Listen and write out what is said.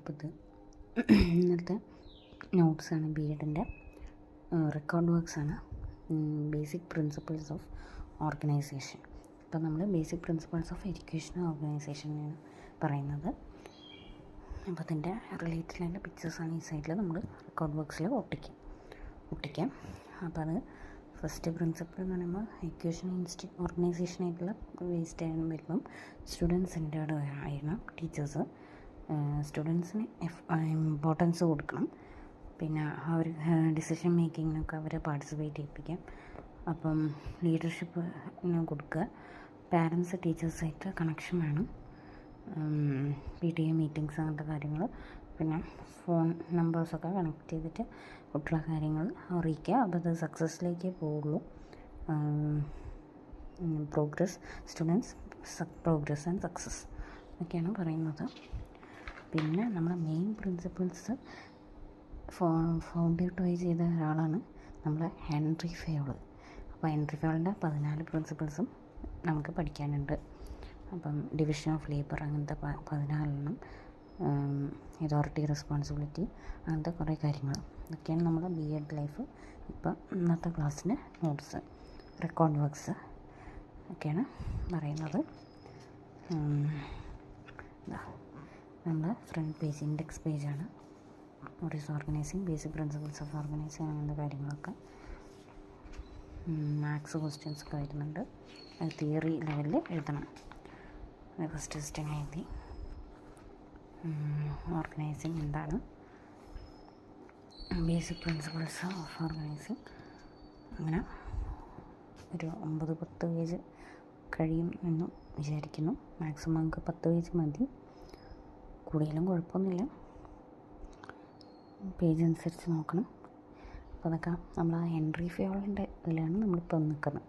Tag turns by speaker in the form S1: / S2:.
S1: അപ്പോൾ ഇത് ഇന്നത്തെ നോട്ട്സാണ് ബി എഡിൻ്റെ റെക്കോർഡ് വർക്ക്സാണ്. Basic principles of organization. അപ്പോൾ നമ്മൾ ബേസിക് പ്രിൻസിപ്പിൾസ് ഓഫ് എഡ്യൂക്കേഷൻ ഓർഗനൈസേഷനാണ് പറയുന്നത്. അപ്പോൾ അതിൻ്റെ റിലേറ്റഡ് പിക്ചേഴ്സാണ് ഈ സൈഡിൽ നമ്മൾ റെക്കോർഡ് വർക്ക്സിൽ ഒട്ടിക്കാം. അപ്പോൾ അത് ഫസ്റ്റ് പ്രിൻസിപ്പിൾ എന്ന് പറയുമ്പോൾ എഡ്യൂക്കേഷൻ ഓർഗനൈസേഷനായിട്ടുള്ള വേസ്റ്റ് ആയിരുന്നു വരുമ്പം സ്റ്റുഡൻറ്റ് സെൻറ്റേർഡ് ആയിരുന്നു. ടീച്ചേഴ്സ് സ്റ്റുഡൻസിന് ഇമ്പോർട്ടൻസ് കൊടുക്കണം. പിന്നെ അവർ ഡിസിഷൻ മേക്കിങ്ങിനൊക്കെ അവരെ പാർട്ടിസിപ്പേറ്റ് ചെയ്യിപ്പിക്കാം. അപ്പം ലീഡർഷിപ്പ് കൊടുക്കുക. പാരൻസ് ടീച്ചേഴ്സായിട്ട് കണക്ഷൻ വേണം. PTA മീറ്റിങ്സ് അങ്ങനത്തെ കാര്യങ്ങൾ, പിന്നെ ഫോൺ നമ്പേഴ്സൊക്കെ കണക്ട് ചെയ്തിട്ട് കുട്ടികളുടെ കാര്യങ്ങൾ അറിയിക്കുക. അപ്പോൾ അത് സക്സസ്സിലേക്ക് പോവുള്ളൂ. പ്രോഗ്രസ് ആൻഡ് സക്സസ് ഒക്കെയാണ് പറയുന്നത്. പിന്നെ നമ്മുടെ മെയിൻ പ്രിൻസിപ്പിൾസ് ഫൗണ്ട് ഔട്ട് ചെയ്ത ഒരാളാണ് നമ്മുടെ ഹെൻറി ഫയോൾ. അപ്പോൾ ഹെൻറി ഫയോളിൻ്റെ 14 പ്രിൻസിപ്പിൾസും നമുക്ക് പഠിക്കാനുണ്ട്. അപ്പം ഡിവിഷൻ ഓഫ് ലേബർ അങ്ങനത്തെ 14 അതോറിറ്റി, റെസ്പോൺസിബിലിറ്റി, അങ്ങനത്തെ കുറേ കാര്യങ്ങൾ. ഇതൊക്കെയാണ് നമ്മുടെ ബി എഡ് ലൈഫ്. ഇപ്പം ഇന്നത്തെ ക്ലാസ്സിൻ്റെ നോട്ട്സ്, റെക്കോർഡ് വർക്ക്സ് ഒക്കെയാണ് പറയുന്നത്. നമ്മുടെ ഫ്രണ്ട് പേജ്, ഇൻഡെക്സ് പേജാണ്. What is organizing, basic principles of organizing, അങ്ങനത്തെ കാര്യങ്ങളൊക്കെ. മാത്സ് ക്വസ്റ്റ്യൻസ് ഒക്കെ വരുന്നുണ്ട്. അത് തിയറി ലെവലിൽ എഴുതണം. ഫസ്റ്റ് ക്വസ്റ്റ്യൻ എഴുതി. ഓർഗനൈസിങ് എന്താണ്, ബേസിക് പ്രിൻസിപ്പിൾസ് ഓഫ് ഓർഗനൈസിങ്, അങ്ങനെ ഒരു 9-10 പേജ് കഴിയും എന്ന് വിചാരിക്കുന്നു. മാക്സിമം നമുക്ക് 10 പേജ് മതി, കൂടുതലും കുഴപ്പമൊന്നുമില്ല. പേജ് അനുസരിച്ച് നോക്കണം. അപ്പോൾ അതൊക്കെ നമ്മൾ ഹെൻറി ഫയോളിൻ്റെ ഇതിലാണ് നമ്മളിപ്പോൾ നിൽക്കുന്നത്.